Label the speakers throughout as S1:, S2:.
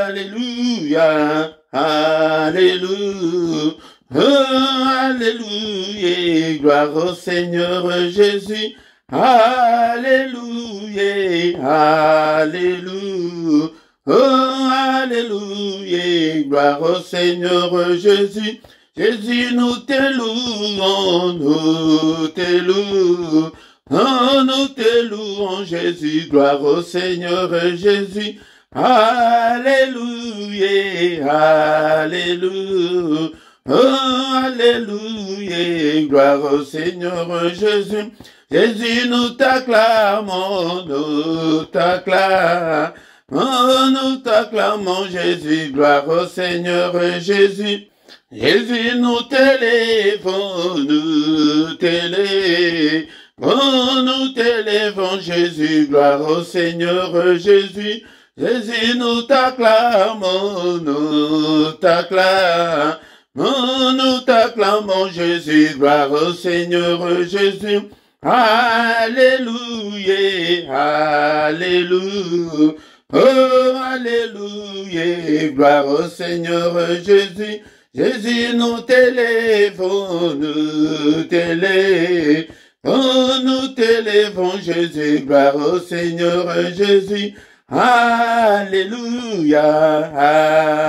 S1: Alléluia, Alléluia, Alléluia, gloire au Seigneur Jésus. Alléluia, Alléluia, Alléluia, gloire au Seigneur Jésus. Jésus, nous te louons, nous te louons. Oh, nous te louons, Jésus, gloire au Seigneur Jésus. Alléluia, Alléluia, oh, Alléluia, gloire au Seigneur Jésus. Jésus, nous t'acclamons, nous t'acclamons. Oh, nous t'acclamons, Jésus, gloire au Seigneur Jésus. Jésus, nous t'élèvons, nous t'élèvons. Oh, nous t'élèvons, Jésus, gloire au Seigneur Jésus. Jésus, nous t'acclamons, nous t'acclamons. Oh, nous t'acclamons, Jésus, gloire au Seigneur Jésus. Alléluia, Alléluia. Oh, Alléluia, gloire au Seigneur Jésus. Jésus, nous t'élèvons, nous t'élèvons. Oh, nous t'élèvons, Jésus, gloire au Seigneur Jésus. Alléluia,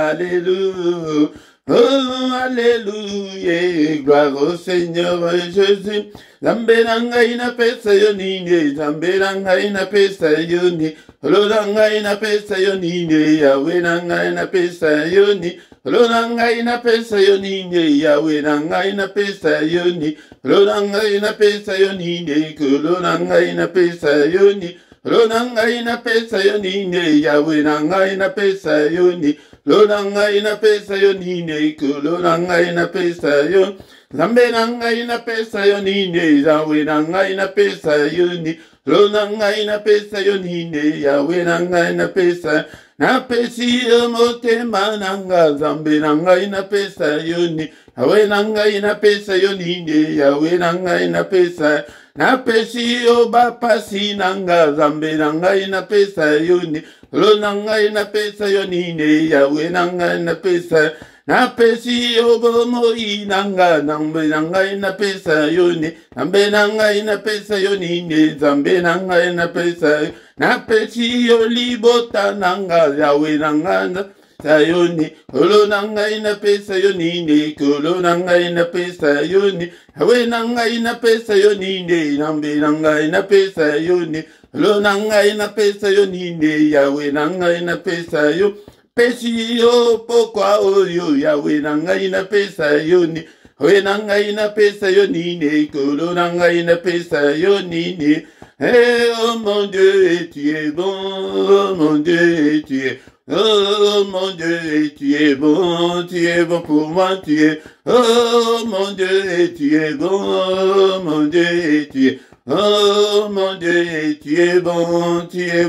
S1: Alléluia. Oh, Alléluia, gloire au Seigneur Jésus. Zambelanga ina pesa yonine, Zambelanga ina pesa yoni, Lolanga ina pesa yonine, Yahweh nanga ina pesa yoni, Lolanga ina pesa yonine, Yahweh nanga ina pesa yoni, Lolanga ina pesa yonine, Lolanga ina pesa yoni, Lolanga ina pesa yonine, Yahweh nanga ina pesa yoni, Lolanga ina pesa yonine, Lolanga ina pesa yoni. Zambe nanga ina pesa yonine, Yahweh nanga ina pesa yoni, Lo nanga ina pesa yonine, Yahweh nanga ina pesa, na pesi motema nanga, Zambe nanga ina pesa yoni, Yahweh nanga ina pesa yonine, Yahweh nanga ina pesa, na pesi bapasi nanga, Zambe nanga ina pesa yoni, Lo nanga ina pesa yonine, Yahweh nanga ina pesa, na pesi obomo inanga, nambe nanga ina pesa yoni, nambe nanga ina pesa yoni ne, zambe nanga ina pesa, na pesi olibota nanga, Yahweh nanga sayoni, kolo nanga ina pesa yoni ne, kolo nanga ina pesa yoni, Yahweh nanga ina pesa yoni ne, nambe nanga ina pesa yoni, kolo nanga ina pesa yoni ne, Yahweh nanga ina pesa yoni. Pesi yo pokwa oyo, Yahweh nanga ina pesa yoni, Yahweh nanga ina pesa yoni ne, kolo nanga ina pesa yoni ne. Eh oh mon Dieu, tu es bon, oh mon Dieu, tu es, oh mon Dieu, tu es bon pour moi, tu es, oh mon Dieu, tu es bon, oh mon Dieu, tu es, oh mon Dieu, tu es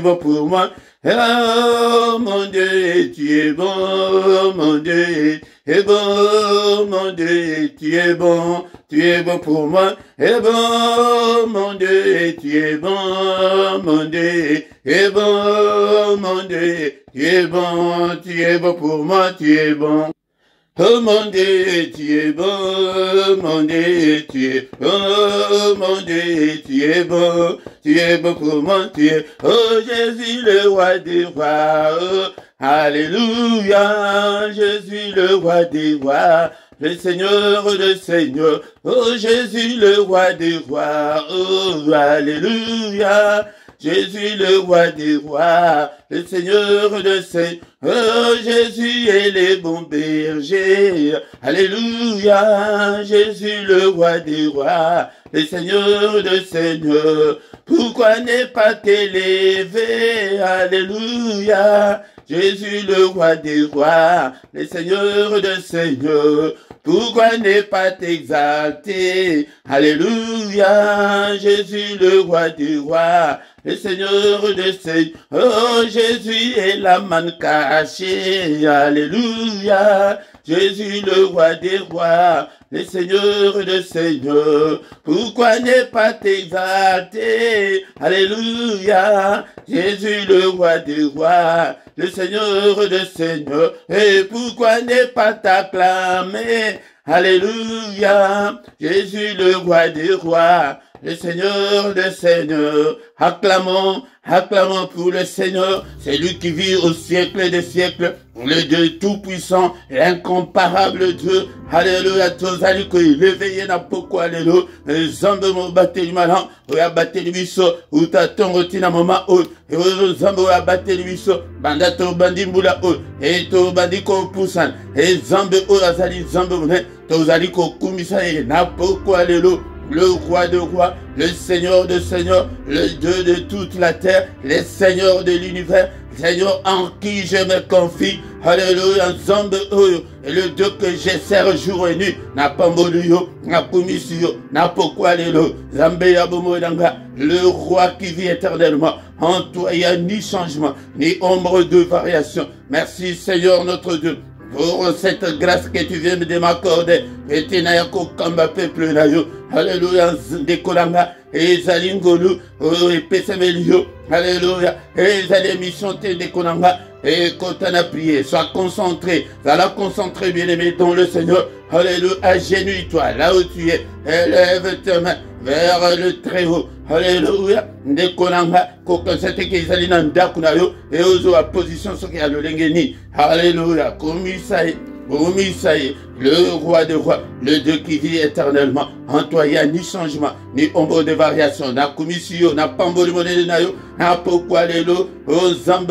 S1: bon pour moi. Oh mon Dieu, tu es bon, mon Dieu, et bon, mon Dieu, tu es bon pour moi, et bon, mon Dieu, tu es bon, mon Dieu, et bon, mon Dieu, tu es bon pour moi, tu es bon. Oh mon Dieu, tu es bon, mon Dieu, tu es bon, mon Dieu, tu es bon pour moi, tu es, oh Jésus le roi des rois, oh, alléluia, Jésus le roi des rois, le Seigneur de Seigneur, oh Jésus le roi des rois, oh, alléluia, Jésus le roi des rois, le Seigneur de Seigneur, oh Jésus est le bon berger, alléluia, Jésus le roi des rois, le Seigneur de Seigneur, pourquoi ne pas t'élever, alléluia, Jésus le roi des rois, le Seigneur de Seigneur, pourquoi ne pas t'exalter, alléluia, Jésus le roi des rois, le Seigneur de Seigneur, oh Jésus est la manne cachée, alléluia, Jésus le roi des rois, le Seigneur de Seigneurs. Pourquoi ne pas t'exalter? Alléluia, Jésus le roi des rois, le Seigneur de Seigneurs. Et pourquoi ne pas t'acclamer? Alléluia, Jésus le roi des rois, le Seigneur des seigneurs. Acclamons, acclamons pour le Seigneur, c'est lui qui vit au siècle des siècles, le Dieu tout-puissant, l'incomparable Dieu. Alléluia, tozali ko élevé na poko alléluia, zambe mo bateli malan, oya bateli biso, utatongo tina mama o, e zambe oya bateli biso, banda to bandi mbula o, e to bandi ko pusan, e zambe o azali zambe mune, tozali ko kumisa e na poko alléluia. Le roi de rois, le Seigneur de seigneurs, le Dieu de toute la terre, le Seigneur de l'univers, Seigneur en qui je me confie. Alléluia, Zambe Oyo, et le Dieu que je sers jour et nuit, n'a pas moluyo, n'a pas misio, n'a pas quoi l'élo, Zambe Yabomoyanga, le roi qui vit éternellement. En toi, il n'y a ni changement, ni ombre de variation. Merci Seigneur notre Dieu, pour cette grâce que tu viens de m'accorder. Et tu n'as qu'aucun peuple nayo. Alléluia, Dekolanga, et Zalingolu, et Pesemelio. Alléluia, et Zalémission Dekolanga, et quand on a prié, sois concentré, sois concentré, bien-aimé, dans le Seigneur. Alléluia, agenouille-toi, là où tu es, élève tes mains vers le Très-Haut. Alléluia, Dekolanga, qu'aucun c'était qu'ils allaient dans Dakunayo, et aux à position ce qui a le Lengeni. Alléluia, Komisaï. Omisaï, le roi des rois, le Dieu qui vit éternellement. En toi, il n'y a ni changement, ni ombre de variation. Na commission, na pamboli monnaie nayo, na pourquoi les lots, aux zambes,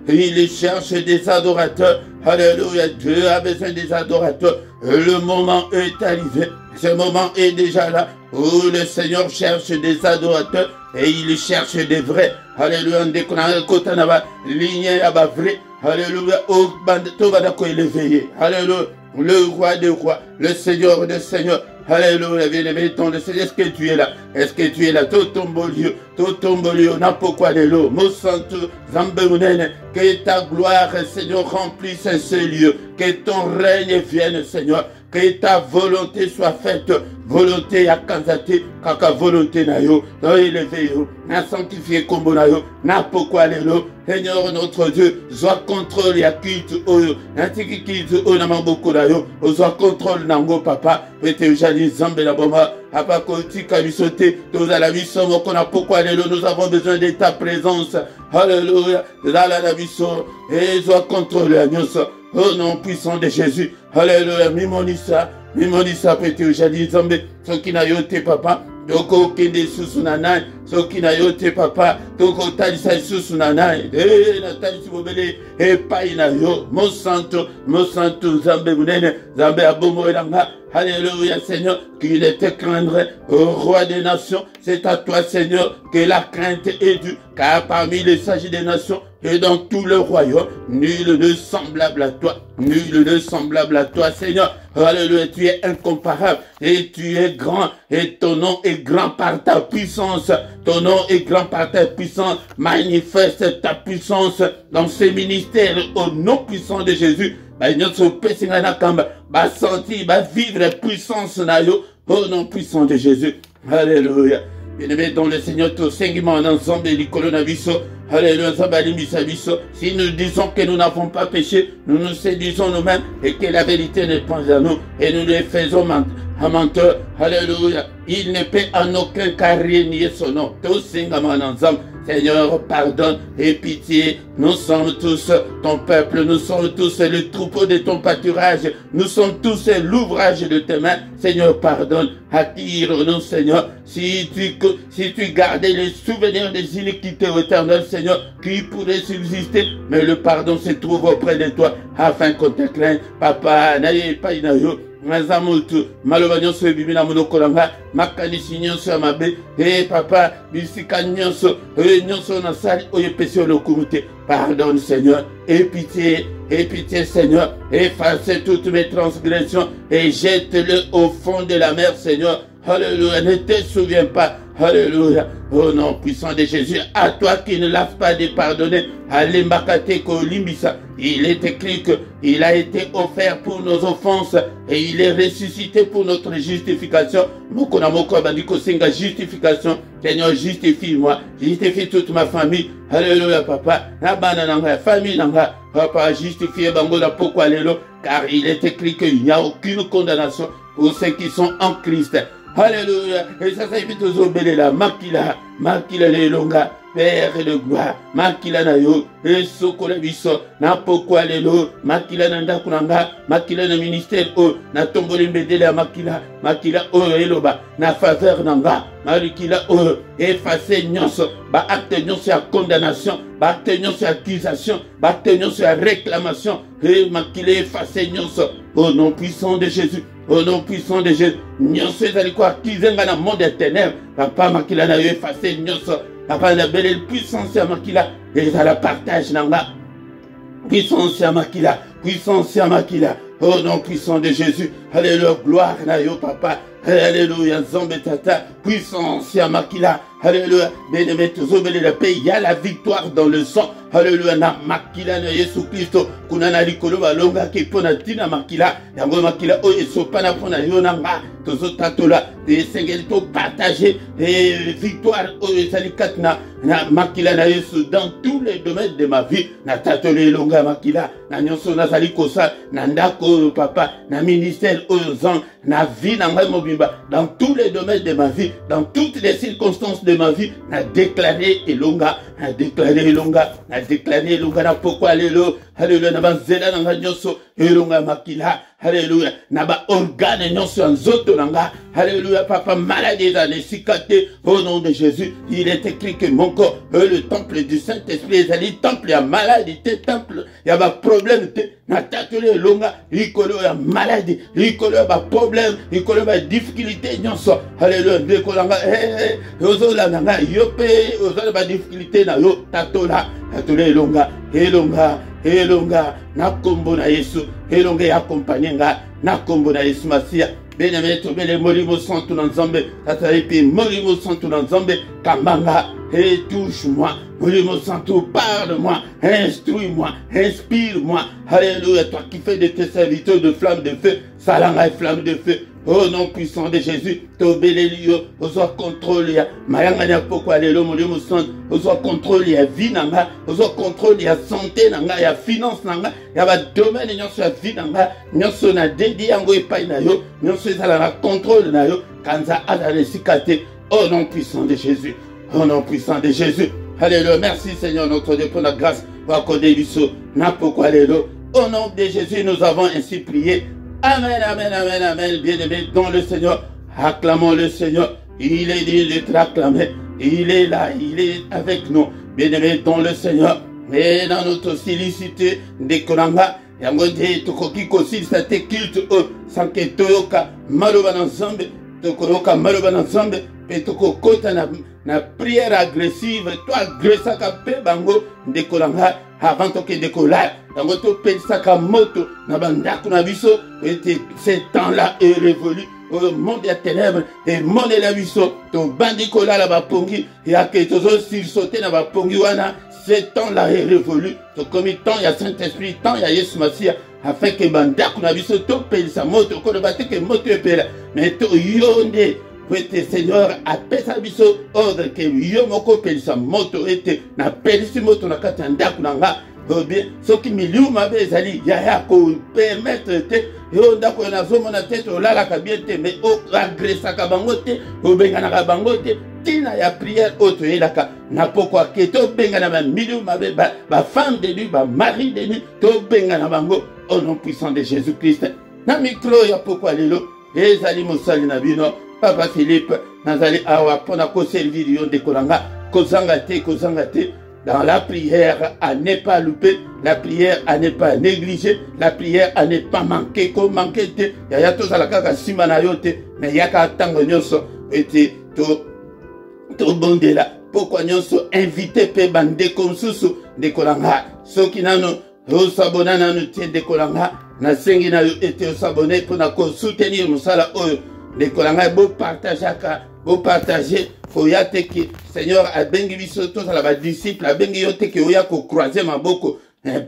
S1: il cherche des adorateurs. Alléluia, Dieu a besoin des adorateurs. Le moment est arrivé. Ce moment est déjà là, où le Seigneur cherche des adorateurs et il cherche des vrais. Alléluia, dès qu'on a un côté là-bas, ligne là-bas vrai. Alléluia, oh, tout va d'accord, il est veillé. Alléluia, le roi des rois, le Seigneur des seigneurs. Alléluia, bien-aimé, ton le Seigneur, est-ce que tu es là? Est-ce que tu es là? Tout tombe lieu, n'a pourquoi de l'eau. Mon santo, Zambeunene, que ta gloire, Seigneur, remplisse ce lieu. Que ton règne vienne, Seigneur. Que ta volonté soit faite. Volonté à Kanzate, kaka volonté na yo, na élevé yo, na sanctifié kombo na yo, na pourquoi les lo, Seigneur notre Dieu, soit contrôle ya kitu oyo, na tiki kitu oyo na maboko na yo, soit contrôle nango papa, pete jali zambe la bomba, papa koti kabisote, toza la biso moko na pourquoi les lo, nous avons besoin de ta présence, alléluia, la la biso, et soit contrôle ya nyonso, au nom puissant de Jésus, alléluia, mimonisa. Mimonisa pete ujali zambe soki na yo te papa toko kende susu na nai soki na yo te papa toko talisa susu na nai na talisi bobele epai na yo mon santo zambe munene zambe abomo elanga. Alléluia Seigneur, qu'il te craindrait au roi des nations. C'est à toi Seigneur que la crainte est due, car parmi les sages des nations et dans tout le royaume, nul ne semblable à toi. Nul ne semblable à toi Seigneur. Alléluia, tu es incomparable et tu es grand et ton nom est grand par ta puissance. Ton nom est grand par ta puissance. Manifeste ta puissance dans ces ministères au nom puissant de Jésus. Notre péché na kamba, va sentir, va vivre la puissance na yo, au nom puissant de Jésus. Alléluia. Bien-aimé dans le Seigneur, tout singlement ensemble et l'icône naviso. Alléluia, si nous disons que nous n'avons pas péché, nous nous séduisons nous-mêmes et que la vérité n'est pas à nous et nous les faisons menteur. Alléluia. Il ne peut en aucun cas renier son nom. Tout singlement ensemble. Seigneur, pardonne et pitié. Nous sommes tous ton peuple. Nous sommes tous le troupeau de ton pâturage. Nous sommes tous l'ouvrage de tes mains. Seigneur, pardonne. Attire-nous, Seigneur. Si tu gardais les souvenirs des iniquités éternelles, Seigneur, qui pourraient subsister, mais le pardon se trouve auprès de toi, afin qu'on te craigne. Papa, n'ayez pas inayo. Mazamutu, malovanyo se bibina monokolanga, makanisi nyonso ya mabe, papa, bisika nyonso, nyonso na sali, oye pesio no kumute. Pardonne Seigneur, et pitié Seigneur, efface toutes mes transgressions et jette-le au fond de la mer Seigneur. Alléluia, ne te souviens pas, Alléluia. Au nom puissant de Jésus, à toi qui ne lave pas de pardonner, Alembakate Kolimbisa. Il est écrit qu'il a été offert pour nos offenses et il est ressuscité pour notre justification. Mokonamoko Bandiko Senga, justification. Seigneur, justifie-moi, justifie toute ma famille. Alléluia, papa. Nabana nanga, famille nanga. Papa, justifie Bangola pourquoi Alléluia. Car il est écrit qu'il n'y a aucune condamnation pour ceux qui sont en Christ. Alléluia. Et ça s'invite aux obélis là. Makila les longa. Père de gloire. Makila na yo. Et sokola biso. Na pourquoi Alléluia. Makila nanda kunanga. Makila na ministère o. Na tomboli mbedele ya makila. Makila o eloba. Na faveur nanga. Makila o. Effacer nyonso. Ba acte nyonso ya condamnation. Ba acte nyonso ya accusation. Ba acte nyonso ya réclamation. Et makila effacer nyonso. Au nom puissant de Jésus. Au nom puissant de Jésus. Nyonso ezali ko accuser nga na monde des ténèbres. Papa makila na yo effacer nyonso. Papa la belle puissance à makila. Et ça la partage nanga. Puissance à makila. Puissance à makila. Au nom puissant de Jésus. Alléluia. Gloire na yo papa. Alléluia. Zombe tata. Puissance à makila. Alléluia. Bénémoine zobele la paix. Il y a la victoire dans le sang. Alléluia. Na makila na Yesu Christo. Kunana likolo balonga ki pona tina makila. Yango makila o esopana pona yonanga. Tozo tatola. Et sengeli to partager. Et victoire o esalikatna. Na makila na Yesu dans tous les domaines de ma vie. Na tatole longa makila. Na nyonso na salikosa. Na ndako papa. Na ministère aux na vie na ngai mobimba. Dans tous les domaines de ma vie. Dans toutes les circonstances de ma vie. Na déclaré elonga. Na déclaré elonga. Na déclaré elonga. Na pourquoi alléluia. Alléluia. Na banzela na ngai nyonso. Elonga makila. Alléluia. Na ba organe nyonso nzoto nanga. Alléluia. Papa maladie dans les cicatrices. Au nom de Jésus. Il est écrit que mon corps est le temple du Saint-Esprit. Il dit temple ya maladie. Temple ya ba problème. Na tatule longa. Ikolo ya maladie. Ikolo ya ba problème. Ikolo ba difficulté nyonso. Alléluia. Dekolanga. Ozola nanga. Yope. Ozola ba difficulté na yo. Tatola. Tatule longa. Elonga. Elonga. Na kombo na Yesu. Elonga ya accompagner nga. Na kombo na Yesu Masia. Bénémoine tobele molimo santo na nzambe. Tatalipi molimo santo na nzambe. Kamanga. Et touche-moi. Molimo santo, parle-moi. Instruis-moi. Inspire-moi. Alléluia. Toi qui fais de tes serviteurs de flammes de feu. Salanga et flamme de feu. Au nom puissant de Jésus, tobelelio, ozo contrôle ya mayanga ya poko alelo molimo santo, ozo contrôle ya vie nanga, ozo contrôle ya santé nanga, ya finance nanga, ya ba domaine nyonso ya vie nanga, nyonso na dédié yango epai na yo, nyonso ezala na contrôle na yo, kanza azale sikate, au nom puissant de Jésus, au nom puissant de Jésus. Alléluia, merci Seigneur notre Dieu pour la grâce, pour accorder biso, na poko alelo. Au nom de Jésus, nous avons ainsi prié. Amen, amen, amen, amen, bien-aimé dans le Seigneur. Acclamons le Seigneur. Il est digne d'être acclamé. Il est là, il est avec nous. Bien-aimé dans le Seigneur. Et dans notre silicité de Konanga, Yangonde, Tokoki Kosil, ça te culte, Sanke Toyoka, Maroba Nzambe, Tokoroka Maroba Nzambe, et Tokokota na prière agressive, toi agressa ka pe bango de Konanga, avant que de coller. Dans votre pensaka moto, na bandako na biso, ce temps-là est révolu. Au monde des ténèbres, et monde de la biso, ton bandikola la bapongi, et à que tous s'ils sautaient na bapongi wana, ce temps-là est révolu. Ton temps, il y a Saint-Esprit, temps, il y a Yesu Masia, afin que bandako na biso, ton pensa moto, qu'on ne batte que moto et pela, mais ton yonde. Wete Seigneur appelle sa biso ordre que yo moko pelisa moto ete na pelisi moto na kati ndaku nanga bien ce qui milieu mabe ezali ya ko permettre te yo ndako na zomo na tete olala ka bien te mais o agressa ka bango te o bengana ka bango te tina ya prière auto elaka na pokwa ke to bengana ba milieu mabe ba femme de lui ba mari de lui to bengana bango au nom puissant de Jésus-Christ na micro ya pokwa lelo ezali mosali na bino Papa Philippe, nazali awa pona ko servir yon de kolanga, kozangate, dans la prière à ne pas louper, la prière à ne pas négliger, la prière à ne pas manquer, ko manquer te, ya to zalaka ka simana yote, mais yaka tango nyonso, ete to bondela, pourquoi nyonso invité pe bande comme susu de kolanga, soki nano, osabona nanu te de kolanga, na sengi na yo ete osabone pona ko soutenir musala oyo. Les Kolanga beau partager vous partagez, foyate que Seigneur a bengi biso tous à la disciple, a bengi yote que oya ko croiser ma boko,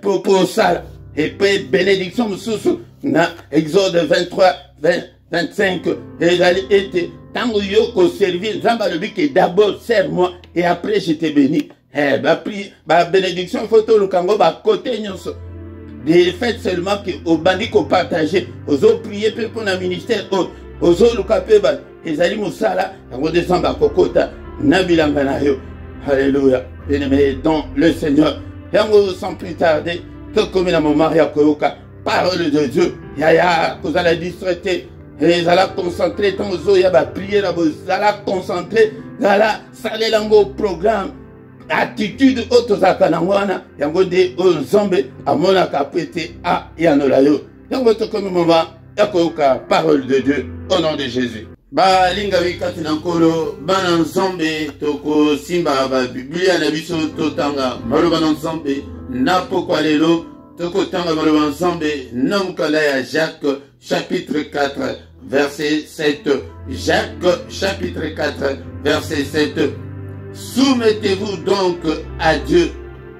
S1: pour ça, et puis bénédiction mususu, na Exode 23, 25, et j'allais être, tant que yo ko servir, Zamba le but que d'abord serre-moi, et après je te bénis. Bénédiction, photo, le kango, côté nyonso. Des faits seulement que au bandit qu'on partageait, aux autres prier pour le ministère, aux autres le capé, les amis moussala, on descend à Kokota, Nabilanganayo. Alléluia. Bien-aimé dans le Seigneur. Et on sans plus tarder, tout comme dans mon mari à Koyoka, parole de Dieu, yaya, vous allez distraiter, et vous allez concentrer, tant vous allez prier, vous allez concentrer, vous allez saler l'ango programme. Attitude autozakanangwana yango de ozombe amona kapete a yanolayo yango to comme moment yakoka parole de Dieu au nom de Jésus ba linga wikati nankolo bana nzombe toko simba ba biblia na biso totanga maloba na nzombe na pokwa lelo toko tanga maloba nzombe na mukala ya Jacques chapitre 4 verset 7 Jacques chapitre 4 verset 7. Soumettez-vous donc à Dieu,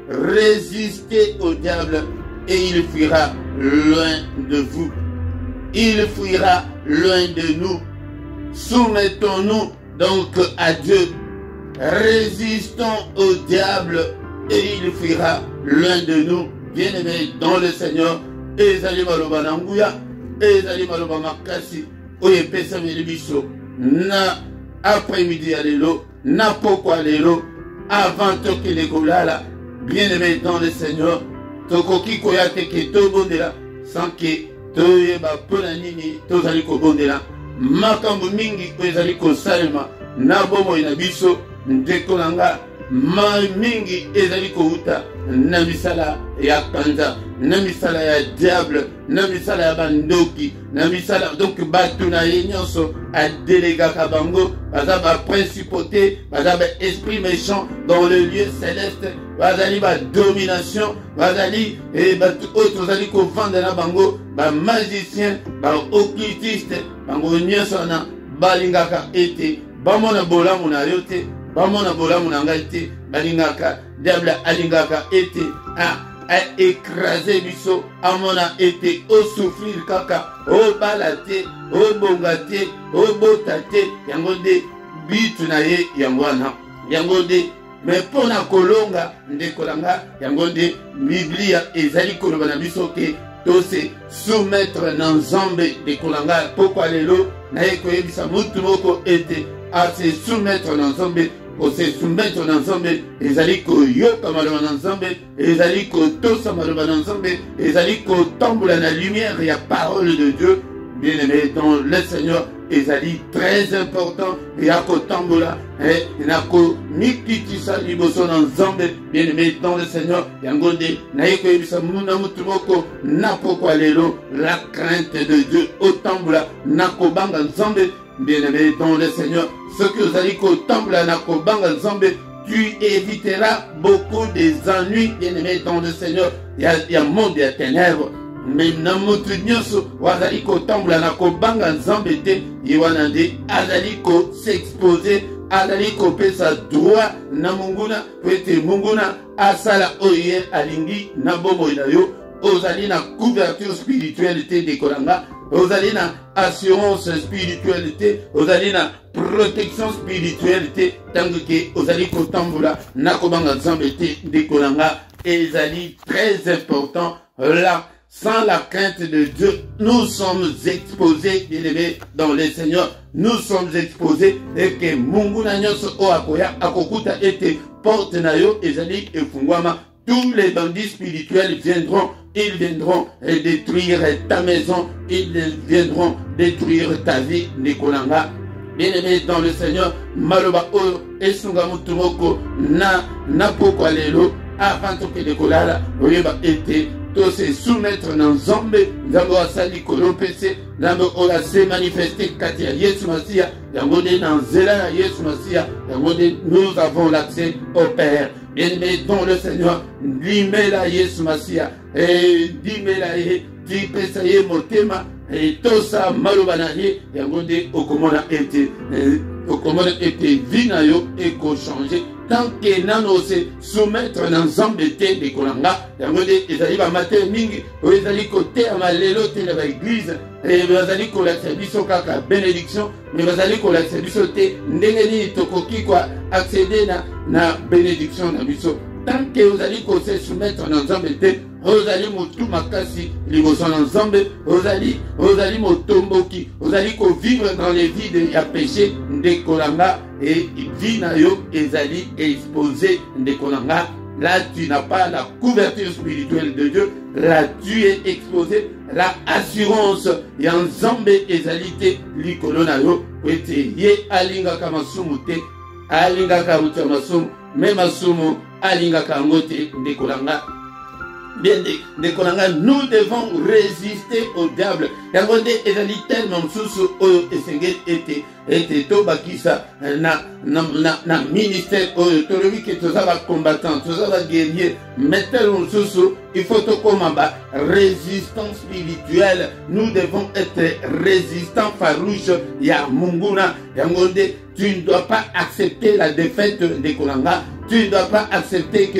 S1: résistez au diable et il fuira loin de vous. Il fuira loin de nous. Soumettons-nous donc à Dieu, résistons au diable et il fuira loin de nous. Bien-aimés dans le Seigneur, ezali maloba nanguya, ezali maloba makasi, oye pesa milibiso, na après-midi à l'élo, na pokwa lelo avant toke lekolala bien-aimé dans le Seigneur tokoki koyate ke tobondela sans que toyeba pona nini tozali kobondela makambo mingi ezali kosalema na bomoi na biso ndeko nanga mingi ezali kouta na misala ya kanza na misala ya diable na misala ya bandoki na misala donc batu na ye nyonso adelegaka bango baza baprincipauté baza baesprit méchant dans le lieu céleste bazali badomination bazali batu oyo tozali kovanda na bango bamagicien baoccultiste bango nyonso wana balingaka ete bamona bolamu na yo te bamona bolamu na ngai te balingaka diable alingaka ete a écrasé biso amona ete o souffrir kaka o balate o bongate o botate yango de bitu na ye yango wana yango de mais pona kolonga ndeko langa yango de biblia ezali koloba na biso ke to se soumettre na nzambe de kolanga pokwa lelo na ye koyebisa mutu moko ete a se soumettre na nzambe se soumettre na nzambe ezali koyoka maloba na nzambe ezali kotosa maloba na nzambe ezali kotambola na lumière ya parole de Dieu. Bien-aimé dans le Seigneur ezali très important ya kotambola na komikitisa liboso na nzambe. Bien-aimé dans le Seigneur yango nde naye koyebisa muna mutu moko na pokwa lelo la crainte de Dieu otambola na kobanga nzambe. Bien-aimé dans le Seigneur, ce que vous allez contempler na kobanga nzambe, tu éviteras beaucoup des ennuis. Bien-aimé dans le Seigneur, il y a un monde de ténèbres. Mais na mutu nyonso wazali kotambola na kobanga nzambe te yewana nde azali ko s'exposer azali kopesa droit na munguna pete munguna asala oye alingi na bomoi na yo ozali na couverture spiritualité de kolanga ozali na assurance spiritualité ozali na protection spiritualité tango ke ozali kotambola na kobanga nzambe te de kolanga ezali très important là. Sans la crainte de Dieu, nous sommes exposés, bien-aimés, dans le Seigneur. Nous sommes exposés et que Munguna Nyonso O Akoya Akokuta ete porte nayo ezali efungwama. Tous les bandits spirituels viendront, ils viendront détruire ta maison, ils viendront détruire ta vie, Nikolanga. Bien-aimés dans le Seigneur, Maloba O Esunga Mutumoko na pokwa lelo avant que de kolala oyeba ete to se soumettre dans Nzambe, Nzambe asali kolopese, Nzambe ola se manifester kati ya Yesu Masia, yango de dans zela ya Yesu Masia, yango de nous avons l'accès au Père. Bien-aimé dans le Seigneur, limela Yesu Masia, et dimela ye, tipesa ye motema, et tout ça malobanaye yango nde okomona ete vie na yo ekochanger tant que nano se soumettre na nzambe te de kolanga yango nde ezali bamatere mingi oyo ezali koteama lelo te na baeglise bazali kolakisa biso kaka bénédiction mais bazali kolakisa biso te ndenge nini tokoki koaccéder na bénédiction na biso tant que ozali kose soumettre na nzambe te ozali motu makasi liboso na nzambe ozali motomboki ozali kovivre dans les vies ya péché ndekolanga et vie na yo ezali exposé ndekolanga. Là tu n'as pas la couverture spirituelle de Dieu, là tu es exposé la assurance ya nzambe ezali te likolo na yo ete ye alingaka masumu te alingaka uta masumu me masumu alingaka yango te ndekolanga. Bien, nous devons résister au diable. Yango nde ezali tellement susu oyo esengeli ete tobakisa na ministère oyo tolobi ke toza ba combattant toza ba guerrier mais tellement susu il faut tokoma ba résistance spirituelle. Nous devons être résistants farouches ya munguna. Yango nde tu ne dois pas accepter la défaite de Kolanga. Tu ne dois pas accepter que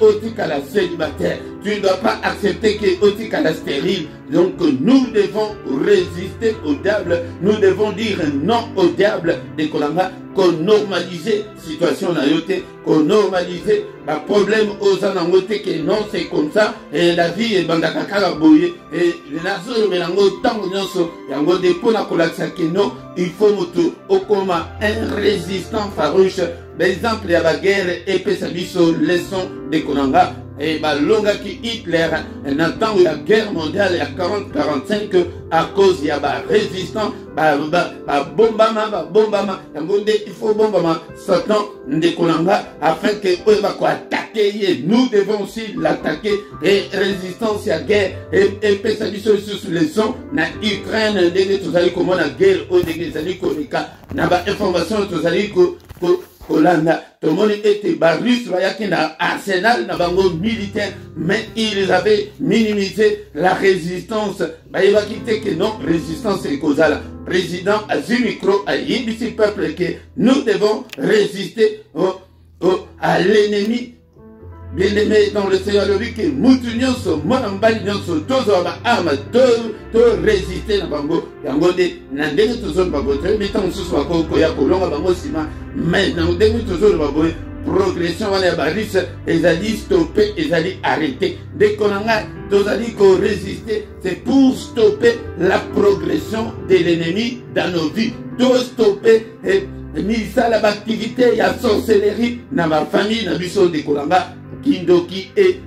S1: Otika la célibataire. Tu ne dois pas accepter que Otika la stérile. Donc nous devons résister au diable. Nous devons dire non au diable de Kolanga. Qu'on normalise la situation na yote. Qu'on normalise le problème aux anangote que non c'est comme ça. Et la vie est bandakakara boye. Et les nations melango tango nyonso. Yango de pona kolaksa que non. Il faut mutu okoma un résistant farouche. Par exemple, il y a la guerre et puis ça dit leçon de Konanga. Et longa qui Hitler n'entend la guerre mondiale il y a 40-45 à cause il y a résistant bombama il faut bombama Satan de Konanga afin que attaquer. Nous devons aussi l'attaquer et résistance à guerre et puis ça dit sur leçon na Ukraine dès tous allez comment la guerre au dès allez konika na ba information tous allez Kolanda, tout le monde était barus, il y a un arsenal militaire, mais ils avaient minimisé la résistance. Il va quitter que non, résistance est causale. Président Azimikro a dit au peuple que nous devons résister à l'ennemi. Bien aimé dans le Seigneur, le dit que Moutounion, Monambali, arme, to résister na bango, yango de nandenge tozon bango, mais tant sous soit koya kolonga bango sima, mais nandenge tozon bango, progression wana baris, ezali stopper, ezali arrêter. Dès qu'on a tozali ko résister, c'est pour stopper la progression de l'ennemi dans nos vies, to stopper misa la activité, il y a sorcellerie dans ma famille, dans biso de Kolanga. Kindoki et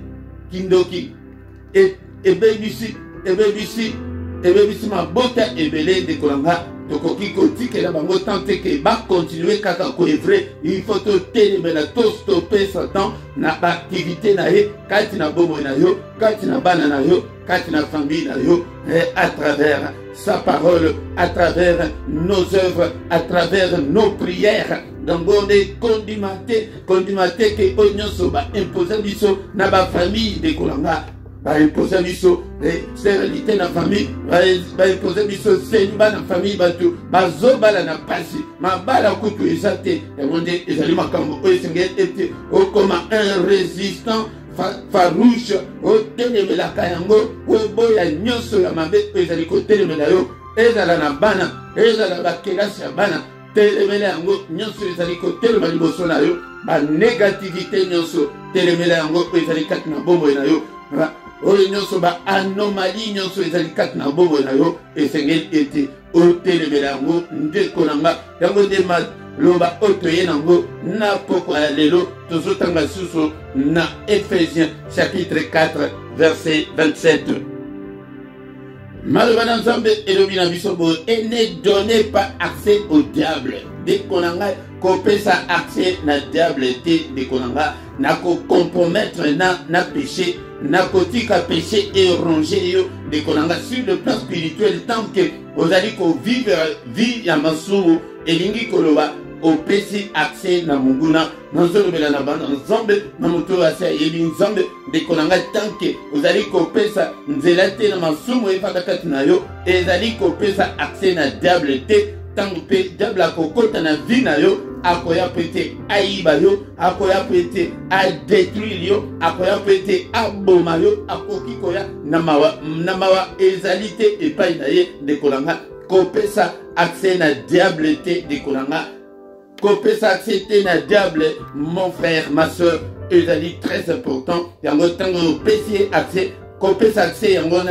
S1: BBC ma bota ebele de Kolanga tokoki kotike la bango tante ke ba continuer kaka ko vrai il faut to telemela to stopper Satan na activité na ye kati na bomo na yo kati na bana na yo kati na famille na yo à travers sa parole, à travers nos œuvres, à travers nos prières. Donc on est condimate que onyo soba imposer biso na ba famille de Kolanga, ba imposer biso stérilité na famille, ba imposer biso senba na famille batu, ba zobala na pasi, ma bala kutu ezate, et on dit ezali makambo o sengel ete o comme un résistant farouche o telemela kayango o boya nyoso ya mabe ezali ko telemela yo ezala na bana ezala ba kelasi ya bana telemela yango nyoso ezali ko telemela liboso na yo ba négativité nyoso telemela yango ezali kati na bombo na yo oyo nyoso ba anomalie nyoso ezali kati na bombo na yo esengeli ete o telemela yango ndeko nanga yango de loba otoye nango na poko ya lelo tozotanga susu na Ephésiens chapitre 4 verset 27. Malobana nzambe elobi na biso bo et ne donnez pas accès au diable. Dès qu'on a kopesa accès na diable te de konanga na ko compromettre na péché na kotika péché et ronger yo de konanga sur le plan spirituel tant que vous allez ko vivre vie ya masumu elingi koloba opesi accès na munguna nazolobela na bana nzambe na moto asa yebi nzambe ndeko na ngai tanke ozali kopesa nzela te na masumu efanda kati na yo ezali kopesa accès na diable te tango pe diable akokota na vi na yo akoya pete ayiba yo akoya pete adétruire yo akoya pete aboma yo akoki koya na mawa ezali te epai na ye ndeko na ngai kopesa accès na diable te ndeko na ngai kopesa accès te na diable mon frère ma soeur ezali très important yango tango opesi accès kopesa accès yango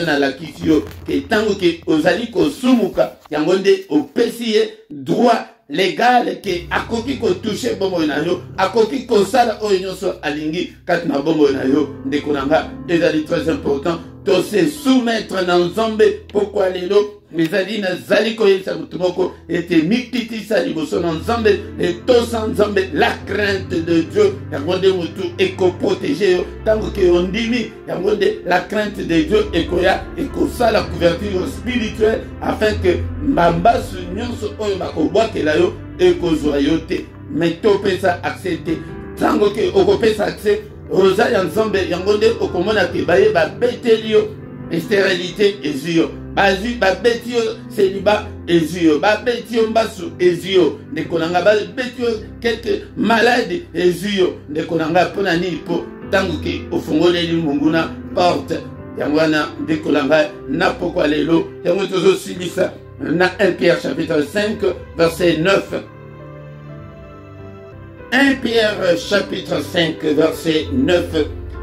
S1: na lakisi yo ke tango ke ozali kosumuka yango nde opesi ye droit légal ke akoki kotouche bomoi na yo akoki kosala oyo nyonso alingi kati na bomoi na yo ndeko na nga ezali très important to se soumettre na nzambe pourquoi lelo ezali nazali koyebisa motu moko ete mikitisa liboso na nzambe etosa nzambe la crainte de Dieu yango nde motu ekoprotege yo ntango ke ondimi yango nde la crainte de Dieu ekoya ekosala couverture spirituelle afin ke mbambasu nyonso oyo bakobwakela yo ekozwa yo te me topesa accès te ntango ke okopesa accès oza ya nzambe yango nde okomona ke baye babeteli yo stérilité ezwi yo bazwi babeti yo célibat ezwi yo babeti yo mbasu ezwi yo ndeko na nga babeti yo quelque malade ezwi yo ndeko na nga mpo na nini mpo ntango ke ofungoleli monguna porte yango wana ndeko na nga na pokwa lelo yango tozosilisa na 1 Pierre chapitre 5 verset 9 1 Pierre chapitre 5 verset 9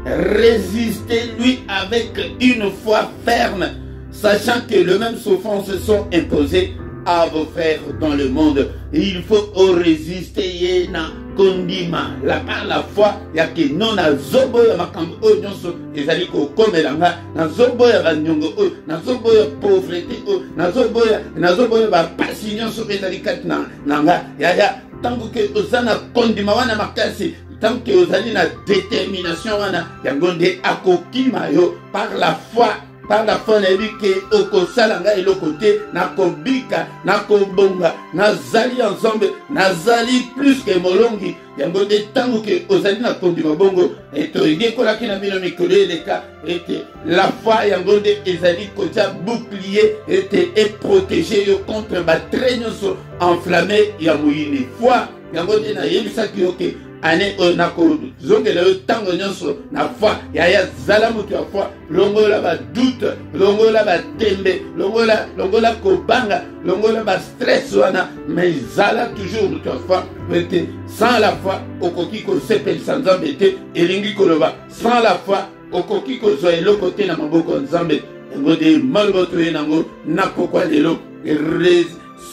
S1: résistez-lui avec une foi ferme, sachant que les mêmes souffrances sont imposées à vos frères dans le monde. Il faut résister na kondima la par la foi ya ke non na zobo ya makambo oyo nyonso ezali kokomelanga na zobo ya banyongo oyo na zobo ya pauvreté oyo na zobo ya bapasi nyonso ezali kati na nga yaya tango ke ozana kondima wana makasi tant que ozali na détermination wana yango nde akokima yo par la foi nayebi ke okosala ngai eloko te nakobika nakobonga nazali ya nzambe nazali plus ke molongi yango nde ntango ke ozali na kondima bongo toyingi ekolaki na bino mikolo eleka ete la foi yango nde ezali kotia bouclier ete eprotege yo contre batrai nyonso enflammé ya moyini foi yango nde nayebisaki yo ke ane onako zongela yo tango nyonso na foi yaya zala moto ya foi longola ba doute longola ba tembe longola kobanga longola ba stress wana mais zala toujours moto ya foi mais sans la foi okoki kosepelisa nzambe te elingi koloba sans la foi okoki kozwa eloko te na maboko ya nzambe yango de maloba toye nango na pokwa lelo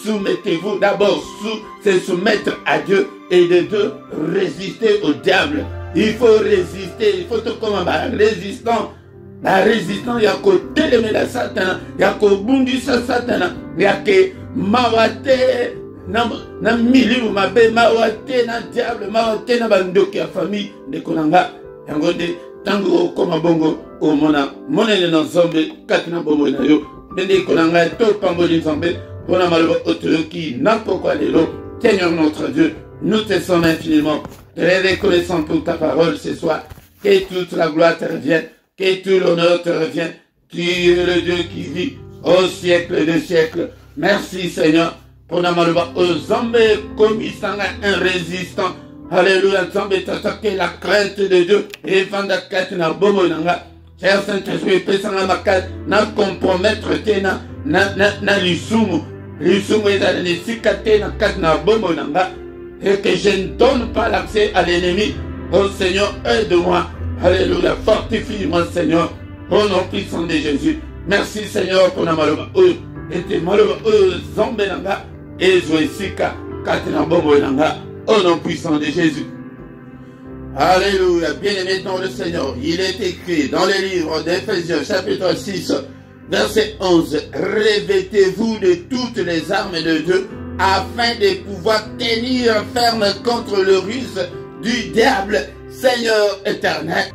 S1: soumettez-vous d'abord, c'est soumettre à Dieu et de Dieu résister au diable. Il faut résister, il faut tout comme un résistant. La résistant, il y a côté de la Satan, il y a qu'au bout du Satan, il y a que mawate, na milieu, ma bé, mawate, na diable, mawate, na bandoki, la famille de Konanga, yangonde, tango, comme un bongo, au mona, monnaie de l'ensemble, katina bongo na yo, bende Konanga, tout pango d'ensemble. Seigneur notre Dieu, nous te sommes infiniment très reconnaissants pour ta parole ce soir. Que toute la gloire te revienne, que tout l'honneur te revienne. Tu es le Dieu qui vit au siècle des siècles. Merci Seigneur pour la malheur aux hommes comme il s'en a un résistant. Alléluia, Zambé t'attaquer la crainte de Dieu et vanda katina bomonanga. Cher Saint-Esprit, pesanga makat na compromettre tena na lisumu. Lisumu est les cicatrices na katina bomonanga et que je ne donne pas l'accès à l'ennemi. Oh Seigneur, aide-moi. Alléluia, fortifie-moi Seigneur. Au nom puissant de Jésus. Merci Seigneur pour la malheur. Et tes malheur zambelanga et zoesika katina bomonanga. Au nom puissant de Jésus. Alléluia, bien-aimé dans le Seigneur, il est écrit dans le livre d'Éphésiens chapitre 6, verset 11, revêtez-vous de toutes les armes de Dieu afin de pouvoir tenir ferme contre le ruse du diable, Seigneur éternel.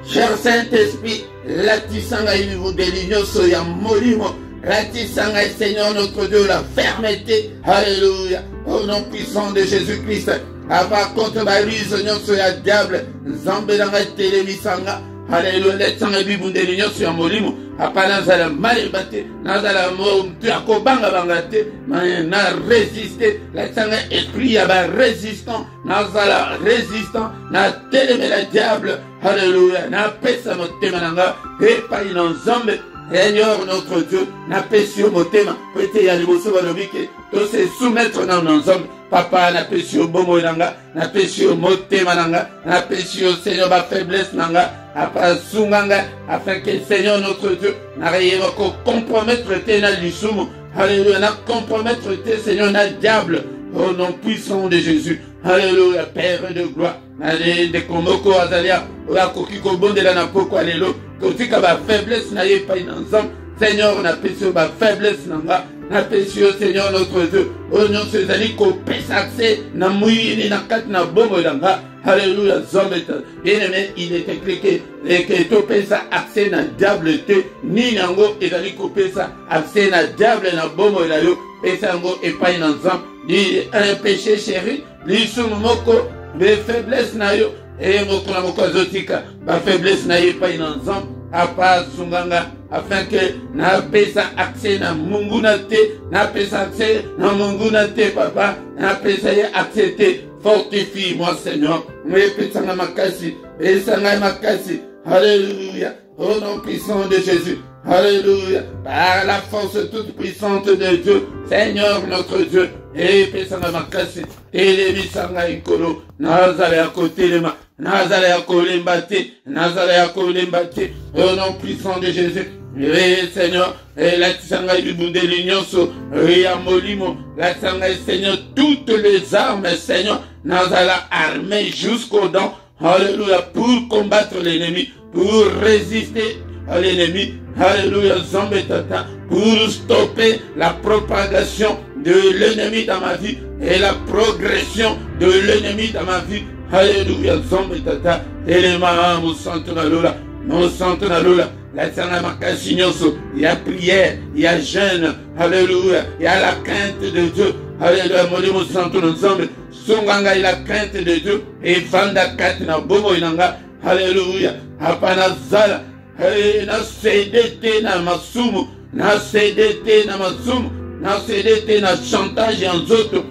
S1: Cher Saint-Esprit, la tisanga ilivu de l'igno soya molimo, Ratissanga, Seigneur notre Dieu, la fermeté. Alléluia. Au nom puissant de Jésus-Christ. Ava contre ma vie, Seigneur, sur la diable. Zambelanga télévisanga. Alléluia. Letsanga bibundeli nyo sur molimo. Apana zala malebate. Nazala mo akobanga bangate. Na résister. Letsanga esprit yaba résistant. Nazala résistant. Na téléme la diable. Alléluia. Na pesa motemananga. Et pas in zombe. Seigneur notre Dieu, n'a pas sur mon thème, peut-être y a des mots sur le bique, tous se soumettre dans nos hommes. Papa n'a pas sur Bomo Nanga, n'a pas sur mon thème Nanga, n'a pas sur Seigneur ma faiblesse Nanga, après Sunganga, afin que Seigneur notre Dieu n'arrive qu'à compromettre tes nalisumu. Alléluia, n'a compromettre tes Seigneur n'a diable. Au nom puissant de Jésus. Alléluia, Père de gloire. Allez, de Komoko Azalia, Ola Kokiko Bondela na Poko Allélo, Kotika ba faiblesse na ye pas ensemble. Seigneur, on a péché ma faiblesse nanga, na péché Seigneur notre Dieu. Au nom de Jésus, ko pesaxe na mouini na kat na bomo nanga. Alléluia, zombeta. Bien aimé, il est écrit que to pesa accès na diable te ni nango ezali ko pesa accès na diable na bomo na yo. Pesa ngo et pas ensemble. Ni un péché chéri, ni sumoko. Mes faiblesses na yo et mokona mokazotika ba faiblesse na yo pas ensemble apa sunganga afin que na pesa accès na munguna te na pesa accès na munguna te papa na pesa ye accepter fortifie moi Seigneur me pesa na makasi pesa na makasi. Alléluia, au nom puissant de Jésus. Alléluia, par la force toute puissante de Dieu, Seigneur notre Dieu, et Pesanga Makasi, et les Bissanga Ikolo, Nazale à côté les mains, Nazale à Kolimbate, Nazale à Kolimbate, au nom puissant de Jésus, et Seigneur, et la Tsanga du Bundé l'Ignonso, et à Molimo, la Tsanga Seigneur, toutes les armes, Seigneur, Nazala armées jusqu'aux dents, Alléluia, pour combattre l'ennemi, pour résister à l'ennemi. Alléluia, Zambetata, pour stopper la propagation de l'ennemi dans ma vie et la progression de l'ennemi dans ma vie. Alléluia, Zambetata, et les marins, nous sentons la lola, nous sentons la lola. La il y a prière, il y a jeûne, alléluia, il y a la crainte de Dieu. Alléluia, nous sentons ensemble. Sunganga, il y a la crainte de Dieu. Et Vanda Katina Bobo Inanga, alléluia, Apanazala. Na CDT na masumu, na CDT na masumu, na CDT na chantage en zoto,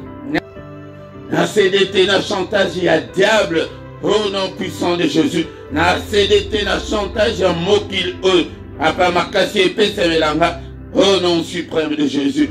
S1: na CDT na chantage à diable, au nom puissant de Jésus, na CDT na chantage en mokil eux, apa makasi epese melanga, au nom suprême de Jésus,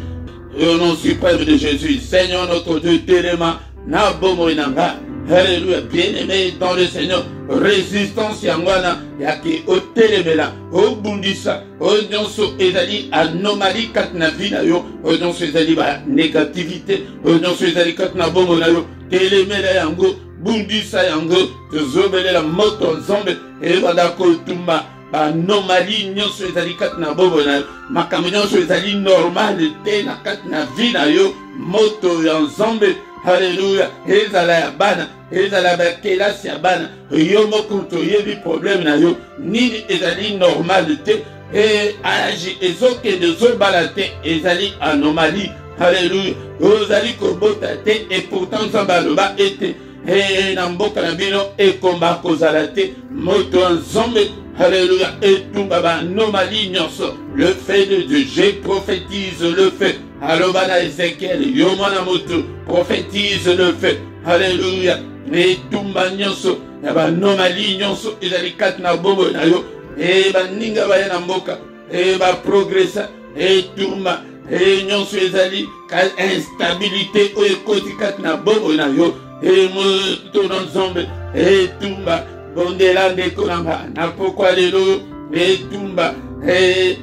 S1: au nom suprême de Jésus, Seigneur notre Dieu, téléma, na bomo inanga. Alléluia, bien-aimé dans le Seigneur, résistance yangwana, yaki o telemela, o bundisa, o nyonso ezali anomalie katna vina yo, o nyonso ezali ba négativité, o nyonso ezali katna bomo na yo, telemela yango, bundisa yango, tozobele la moto nzombe, e badako tumba, ba anomalie nyonso ezali katna bomo na yo, makambo nyonso ezali normal te na katna vina yo, moto ya nzombe. Alléluia, ezala ya bana, ezala ba kelasi ya bana, yo moko toyebi problème na yo, nini ezali normal te, et agi ezoke de zobala te, ezali anomalie. Alléluia, ozali kobota te, et pourtant nzamba loba ete, et na mboka na bino ekomba kozala te, moto nzombe. Alléluia, et tout baba anomalie nyonso, le fait de Dieu, je prophétise le fait. Alobana Ezekiel, Yomana Moto, prophétise le fait. Alléluia. Et tumba nyonso, yaba anomalie nyonso, ezali katna bobo na yo, et ba ninga ba na mboka, et ba progressa, et tumba, et nyonso ezali ka instabilité o ekoti katna bobo na yo, et moto non zombe, et tumba, bondela de konanga, na pokwa lelo, et tumba, et